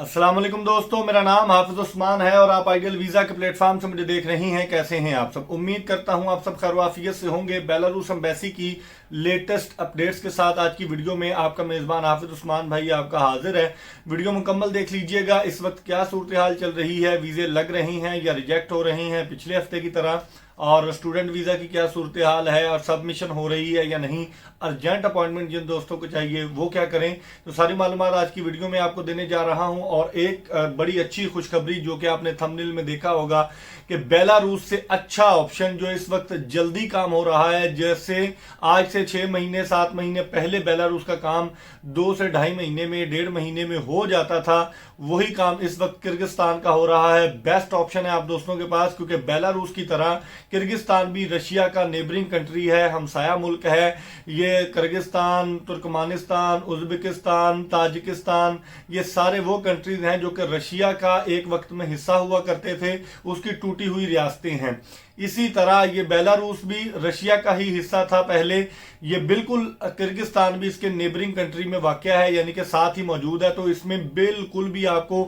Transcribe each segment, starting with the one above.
अस्सलाम वालेकुम दोस्तों, मेरा नाम हाफिज उस्मान है और आप आइडियल वीज़ा के प्लेटफॉर्म से मुझे देख रही हैं। कैसे हैं आप सब? उम्मीद करता हूं आप सब खैर से होंगे। बेलारूस एम्बेसी की लेटेस्ट अपडेट्स के साथ आज की वीडियो में आपका मेज़बान हाफिज उस्मान भाई आपका हाजिर है। वीडियो मुकम्मल देख लीजिएगा। इस वक्त क्या सूरत हाल चल रही है, वीज़े लग रही हैं या रिजेक्ट हो रहे हैं पिछले हफ्ते की तरह, और स्टूडेंट वीज़ा की क्या सूरत हाल है और सबमिशन हो रही है या नहीं, अर्जेंट अपॉइंटमेंट जिन दोस्तों को चाहिए वो क्या करें, तो सारी मालूमात आज की वीडियो में आपको देने जा रहा हूं। और एक बड़ी अच्छी खुशखबरी जो कि आपने थंबनेल में देखा होगा कि बेलारूस से अच्छा ऑप्शन जो इस वक्त जल्दी काम हो रहा है, जैसे आज से 6 महीने 7 महीने पहले बेलारूस का काम 2 से ढाई महीने में 1.5 महीने में हो जाता था, वही काम इस वक्त किर्गिस्तान का हो रहा है। बेस्ट ऑप्शन है आप दोस्तों के पास, क्योंकि बेलारूस की तरह किर्गिस्तान भी रशिया का नेबरिंग कंट्री है, हमसाया मुल्क है। ये किर्गिस्तान, तुर्कमानिस्तान, उज्बेकिस्तान, ताजिकिस्तान, ये सारे वो कंट्रीज हैं जो कि रशिया का एक वक्त में हिस्सा हुआ करते थे, उसकी टूटी हुई रियासतें हैं। इसी तरह ये बेलारूस भी रशिया का ही हिस्सा था पहले। ये बिल्कुल किर्गिस्तान भी इसके नेबरिंग कंट्री में वाक़या है, यानी कि साथ ही मौजूद है। तो इसमें बिल्कुल भी आपको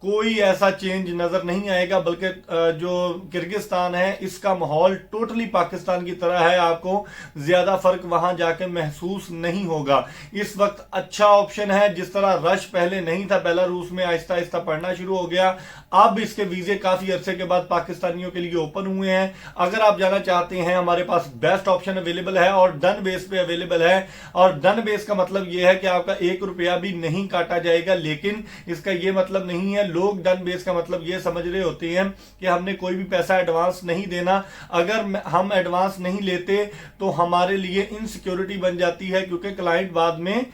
कोई ऐसा चेंज नजर नहीं आएगा, बल्कि जो किर्गिस्तान है इसका माहौल टोटली पाकिस्तान की तरह है। आपको ज्यादा फर्क वहां जाके महसूस नहीं होगा। इस वक्त अच्छा ऑप्शन है। जिस तरह रश पहले नहीं था बेलारूस में, आहिस्ता आहिस्ता पड़ना शुरू हो गया। अब इसके वीजे काफी अरसे के बाद पाकिस्तानियों के लिए ओपन हुए हैं। अगर आप जाना चाहते हैं, हमारे पास बेस्ट ऑप्शन अवेलेबल है और डन बेस पे अवेलेबल है। और डन बेस का मतलब यह है कि आपका 1 रुपया भी नहीं काटा जाएगा, लेकिन इसका यह मतलब नहीं है, लोग डन बेस का मतलब ये समझ रहे होते हैं कि हमने कोई भी पैसा एडवांस नहीं देना। अगर हम एडवांस नहीं लेते तो हमारे लिए इनसिक्योरिटी बन जाती है, क्योंकि क्लाइंट बाद में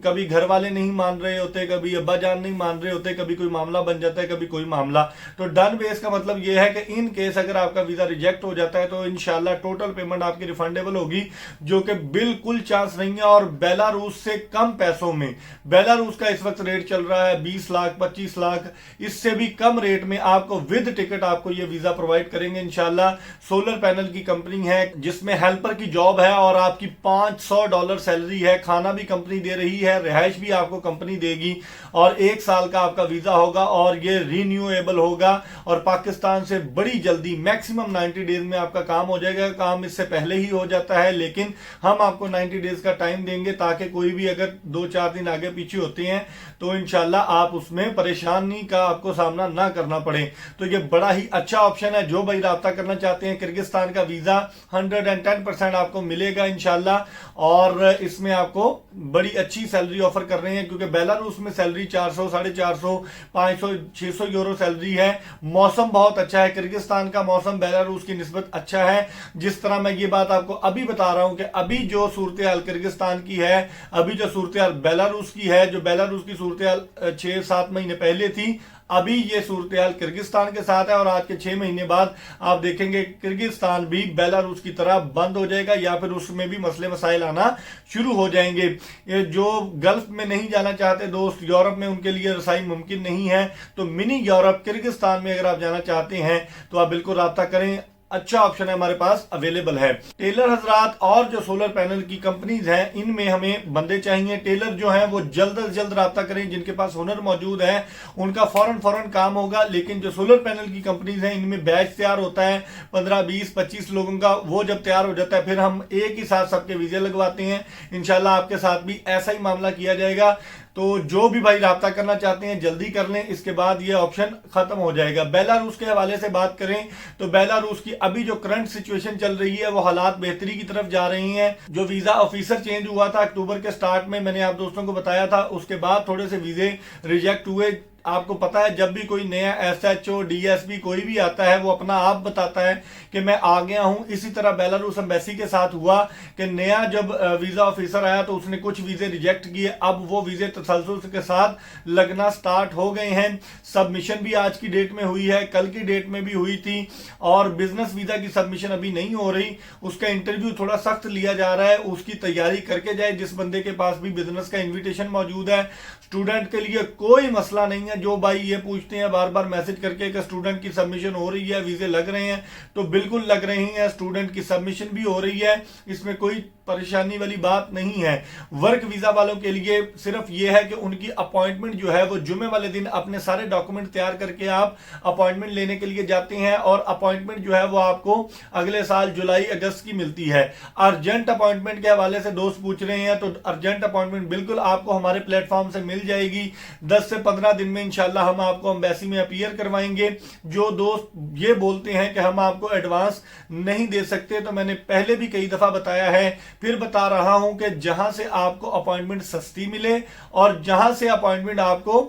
कभी घर वाले नहीं मान रहे होते, कभी अब्बा जान नहीं मान रहे होते, कभी कोई मामला बन जाता है, कभी कोई मामला। तो डन बेस का मतलब यह है कि इन केस अगर आपका वीजा रिजेक्ट हो जाता है तो इंशाल्लाह टोटल पेमेंट आपकी रिफंडेबल होगी, जो कि बिल्कुल चांस नहीं है। और बेलारूस से कम पैसों में, बेलारूस का इस वक्त रेट चल रहा है 20 लाख 25 लाख, इससे भी कम रेट में आपको विद टिकट आपको ये वीजा प्रोवाइड करेंगे इंशाल्लाह। सोलर पैनल की कंपनी है जिसमें हेल्पर की जॉब है और आपकी $500 सैलरी है। खाना भी कंपनी दे रही है, रिहाइश भी आपको कंपनी देगी, और 1 साल का आपका वीजा होगा और ये रिन्यूएबल होगा। और पाकिस्तान से बड़ी जल्दी मैक्सिमम 90 डेज में आपका काम हो जाएगा। काम इससे पहले ही हो जाता है, लेकिन हम आपको 90 डेज का टाइम देंगे ताकि कोई भी अगर 2-4 दिन आगे पीछे होते हैं तो इंशाल्लाह आप उसमें परेशानी का आपको सामना ना करना पड़े। तो ये बड़ा ही अच्छा ऑप्शन है। जो भाई राब्ता करना चाहते हैं, किर्गिस्तान का वीजा 110% आपको मिलेगा इंशाल्लाह, और इसमें आपको बड़ी अच्छी सैलरी ऑफर कर रहे हैं, क्योंकि बेलारूस में सैलरी 400, 450, 500, 600 यूरो सैलरी है। मौसम बहुत अच्छा है, किर्गिस्तान का मौसम बेलारूस की निस्बत अच्छा है। जिस तरह मैं ये बात आपको अभी बता रहा हूं कि अभी जो सूरत हाल किर्गिस्तान की है, अभी जो सूरत हाल बेलारूस की है, जो बेलारूस की सूरत हाल 6-7 महीने पहले थी, अभी ये सूरत हाल किर्गिस्तान के साथ है। और आज के 6 महीने बाद आप देखेंगे किर्गिस्तान भी बेलारूस की तरह बंद हो जाएगा, या फिर उसमें भी मसले मसाइल आना शुरू हो जाएंगे। ये जो गल्फ में नहीं जाना चाहते दोस्त, यूरोप में उनके लिए रसाई मुमकिन नहीं है, तो मिनी यूरोप किर्गिस्तान में अगर आप जाना चाहते हैं तो आप बिल्कुल राब्ता करें। अच्छा ऑप्शन है हमारे पास अवेलेबल है। टेलर हजरात और जो सोलर पैनल की कंपनीज हैं, इनमें हमें बंदे चाहिए। टेलर जो हैं वो जल्द से जल्द राब्ता करें, जिनके पास हुनर मौजूद है उनका फौरन काम होगा। लेकिन जो सोलर पैनल की कंपनीज हैं, इनमें बैच तैयार होता है 15, 20, 25 लोगों का। वो जब तैयार हो जाता है फिर हम एक ही साथ सबके वीजे लगवाते हैं। इंशाल्लाह आपके साथ भी ऐसा ही मामला किया जाएगा। तो जो भी भाई राब्ता करना चाहते हैं जल्दी कर लें, इसके बाद ये ऑप्शन खत्म हो जाएगा। बेलारूस के हवाले से बात करें तो बेलारूस की अभी जो करंट सिचुएशन चल रही है वो हालात बेहतरी की तरफ जा रही हैं। जो वीजा ऑफिसर चेंज हुआ था अक्टूबर के स्टार्ट में, मैंने आप दोस्तों को बताया था, उसके बाद थोड़े से वीजे रिजेक्ट हुए। आपको पता है जब भी कोई नया SHO DSP कोई भी आता है वो अपना आप बताता है कि मैं आ गया हूं। इसी तरह बेलारूस एम्बेसी के साथ हुआ कि नया जब वीजा ऑफिसर आया तो उसने कुछ वीजे रिजेक्ट किए, अब वो वीजे तसलसल के साथ लगना स्टार्ट हो गए हैं। सबमिशन भी आज की डेट में हुई है, कल की डेट में भी हुई थी। और बिजनेस वीजा की सबमिशन अभी नहीं हो रही, उसका इंटरव्यू थोड़ा सख्त लिया जा रहा है। उसकी तैयारी करके जाए जिस बंदे के पास भी बिजनेस का इन्विटेशन मौजूद है। स्टूडेंट के लिए कोई मसला नहीं है, हैं, जो भाई ये पूछते हैं बार बार मैसेज करके कि स्टूडेंट की सबमिशन हो रही है, वीजे लग रहे हैं, तो बिल्कुल लग रही हैं, स्टूडेंट की सबमिशन भी हो रही है, इसमें कोई परेशानी वाली बात नहीं है। वर्क वीजा वालों के लिए सिर्फ ये है कि उनकी अपॉइंटमेंट जो है वो जुमे वाले दिन अपने सारे डॉक्यूमेंट तैयार करके आप अपॉइंटमेंट लेने के लिए जाते हैं, और अपॉइंटमेंट जो है वो आपको अगले साल जुलाई अगस्त की मिलती है। अर्जेंट अपॉइंटमेंट के हवाले से दोस्त पूछ रहे हैं, तो अर्जेंट अपॉइंटमेंट बिल्कुल आपको हमारे प्लेटफॉर्म से मिल जाएगी। 10 से 15 दिन में इंशाल्लाह हम आपको एम्बेसी में अपीयर करवाएंगे। जो दोस्त ये बोलते हैं कि हम आपको एडवांस नहीं दे सकते, तो मैंने पहले भी कई दफा बताया है, फिर बता रहा हूं कि जहां से आपको अपॉइंटमेंट सस्ती मिले और जहां से अपॉइंटमेंट आपको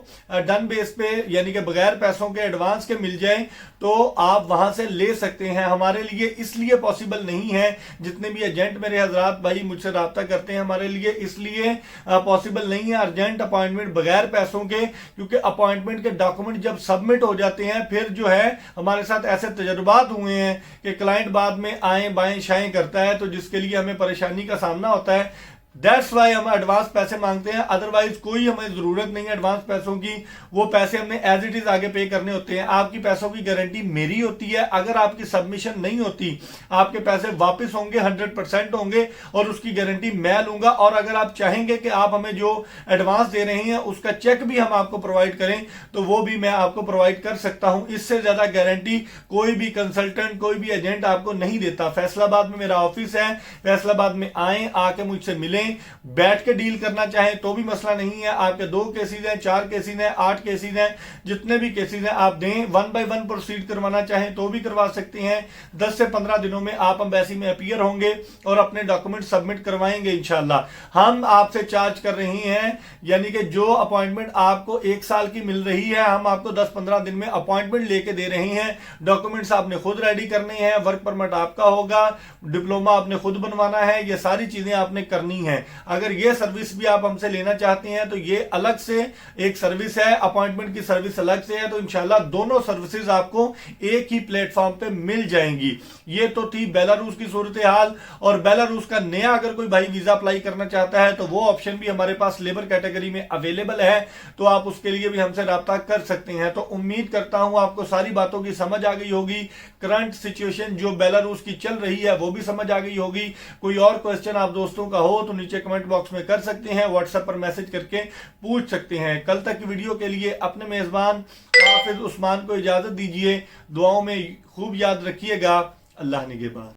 डन बेस पे यानी कि बगैर पैसों के एडवांस के मिल जाए, तो आप वहां से ले सकते हैं। हमारे लिए इसलिए पॉसिबल नहीं है, जितने भी एजेंट मेरे हजरात भाई मुझसे राब्ता करते हैं, हमारे लिए इसलिए पॉसिबल नहीं है अर्जेंट अपॉइंटमेंट बगैर पैसों के, क्योंकि अपॉइंटमेंट के डॉक्यूमेंट जब सबमिट हो जाते हैं, फिर जो है हमारे साथ ऐसे तजुर्बात हुए हैं कि क्लाइंट बाद में आए बाएं शाएं करता है, तो जिसके लिए हमें परेशानी का सामना होता है। दैट्स वाई हम एडवांस पैसे मांगते हैं, अदरवाइज कोई हमें जरूरत नहीं है एडवांस पैसों की। वो पैसे हमने एज इट इज आगे पे करने होते हैं। आपकी पैसों की गारंटी मेरी होती है। अगर आपकी सबमिशन नहीं होती, आपके पैसे वापस होंगे, 100% होंगे, और उसकी गारंटी मैं लूंगा। और अगर आप चाहेंगे कि आप हमें जो एडवांस दे रहे हैं उसका चेक भी हम आपको प्रोवाइड करें, तो वो भी मैं आपको प्रोवाइड कर सकता हूं। इससे ज्यादा गारंटी कोई भी कंसल्टेंट, कोई भी एजेंट आपको नहीं देता। फैसलाबाद में मेरा ऑफिस है, फैसलाबाद में आए, आके मुझसे मिले, बैठ के डील करना चाहें तो भी मसला नहीं है। आपके 2 केसेस हैं, 4 केसेस हैं, 8 केसेस हैं, जितने भी केसेस हैं आप दें। 1 बाय 1 प्रोसीड करवाना चाहें तो भी करवा सकते हैं। 10 से 15 दिनों में आप एम्बेसी में अपीयर होंगे और अपने डॉक्यूमेंट सबमिट करवाएंगे इंशाल्लाह। हम आपसे चार्ज कर रही हैं, यानी कि जो अपॉइंटमेंट आपको 1 साल की मिल रही है, हम आपको 10-15 दिन में अपॉइंटमेंट लेके दे रहे हैं। डॉक्यूमेंट्स आपने खुद रेडी करने हैं, वर्क परमिट आपका होगा, डिप्लोमा आपने खुद बनवाना है, ये सारी चीजें आपने करनी है। अगर ये सर्विस भी आप हमसे लेना चाहते हैं तो ये अलग से एक सर्विस है, अपॉइंटमेंट की सर्विस अलग से है। तो इंशाल्लाह दोनों सर्विसेज आपको एक ही प्लेटफॉर्म पे मिल जाएंगी। ये तो थी बेलारूस की सूरत हाल। और बेलारूस का नया अगर कोई भाई वीजा अप्लाई करना चाहता है तो वो ऑप्शन भी हमारे पास लेबर कैटेगरी में अवेलेबल है, तो आप उसके लिए भी हमसे राब्ता कर सकते हैं। तो उम्मीद करता हूं आपको सारी बातों की समझ आ गई होगी। करंट सिचुएशन जो बेलारूस की चल रही है वो भी समझ आ गई होगी। कोई और क्वेश्चन आप दोस्तों का हो तो नीचे कमेंट बॉक्स में कर सकते हैं, व्हाट्सएप पर मैसेज करके पूछ सकते हैं। कल तक की वीडियो के लिए अपने मेजबान हाफिज उस्मान को इजाजत दीजिए। दुआओं में खूब याद रखिएगा। अल्लाह निगहबान।